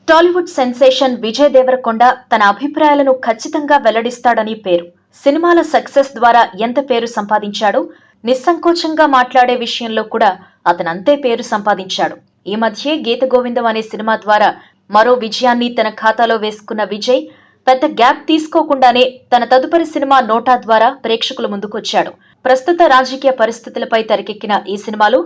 Tollywood sensation Vijay Devarakonda తన అభిప్రాయాలను ఖచ్చితంగా వెల్లడిస్తాడని పేరు. సినిమాల సక్సెస్ ద్వారా ఎంత పేరు సంపాదించాడో నిస్సంకోచంగా మాట్లాడే విషయంలో కూడా అతనంతే పేరు సంపాదించాడు. ఈ మధ్యే గీత గోవిందం అనే సినిమా ద్వారా మరో విజయాన్ని తన ఖాతాలో వేసుకున్న విజయ్ పెద్ద గ్యాప్ తీసుకోకుండానే తన తదుపరి సినిమా నోటా ద్వారా ప్రేక్షకుల ముందుకొచ్చాడు. ప్రస్తుత రాజకీయ పరిస్థితులపై తెరకెక్కిన ఈ సినిమాలో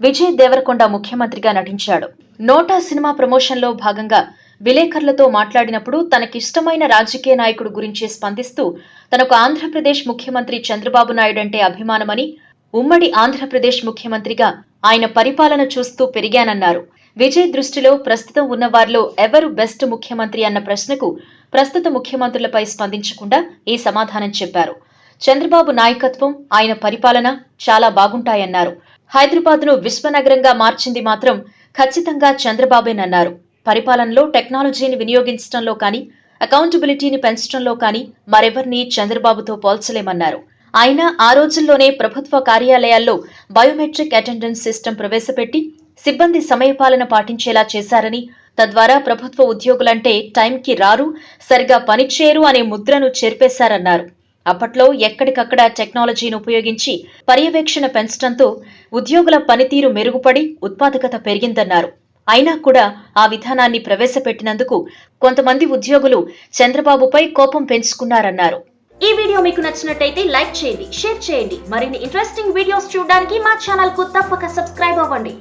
విజయ్ దేవరకొండ ముఖ్యమంత్రిగా నటించాడు. నోటా సినిమా ప్రమోషన్లో భాగంగా విలేకరులతో మాట్లాడినప్పుడు తనకిష్టమైన రాజకీయ నాయకుడు గురించి స్పందిస్తూ తనకు ఆంధ్రప్రదేశ్ ముఖ్యమంత్రి చంద్రబాబు నాయుడు అంటే అభిమానమని, ఉమ్మడి ఆంధ్రప్రదేశ్ ముఖ్యమంత్రిగా ఆయన పరిపాలన చూస్తూ పెరిగానన్నారు. విజయ్ దృష్టిలో ప్రస్తుతం ఉన్న వారిలో ఎవరు బెస్ట్ ముఖ్యమంత్రి అన్న ప్రశ్నకు ప్రస్తుత ముఖ్యమంత్రులపై స్పందించకుండా ఈ సమాధానం చెప్పారు. చంద్రబాబు నాయకత్వం, ఆయన పరిపాలన చాలా బాగుంటాయన్నారు. హైదరాబాద్ను విశ్వనగరంగా మార్చింది మాత్రం ఖచ్చితంగా చంద్రబాబేనన్నారు. పరిపాలనలో టెక్నాలజీని వినియోగించడంలో కానీ, అకౌంటబిలిటీని పెంచడంలో కానీ మరెవరిని చంద్రబాబుతో పోల్చలేమన్నారు. ఆయన ఆ రోజుల్లోనే ప్రభుత్వ కార్యాలయాల్లో బయోమెట్రిక్ అటెండెన్స్ సిస్టమ్ ప్రవేశపెట్టి సిబ్బంది సమయపాలన పాటించేలా చేశారని, తద్వారా ప్రభుత్వ ఉద్యోగులంటే టైంకి రారు, సరిగా పనిచేయరు అనే ముద్రను చెరిపేశారన్నారు. అప్పట్లో ఎక్కడికక్కడ టెక్నాలజీని ఉపయోగించి పర్యవేక్షణ పెంచడంతో ఉద్యోగుల పనితీరు మెరుగుపడి ఉత్పాదకత పెరిగిందన్నారు. అయినా కూడా ఆ విధానాన్ని ప్రవేశపెట్టినందుకు కొంతమంది ఉద్యోగులు చంద్రబాబుపై కోపం పెంచుకున్నారన్నారు. ఈ వీడియో మీకు నచ్చినట్టయితే లైక్ చేయండి, షేర్ చేయండి. మరిన్ని ఇంట్రెస్టింగ్ వీడియోస్ చూడడానికి మా ఛానల్ కు తప్పక సబ్స్క్రైబ్ అవ్వండి.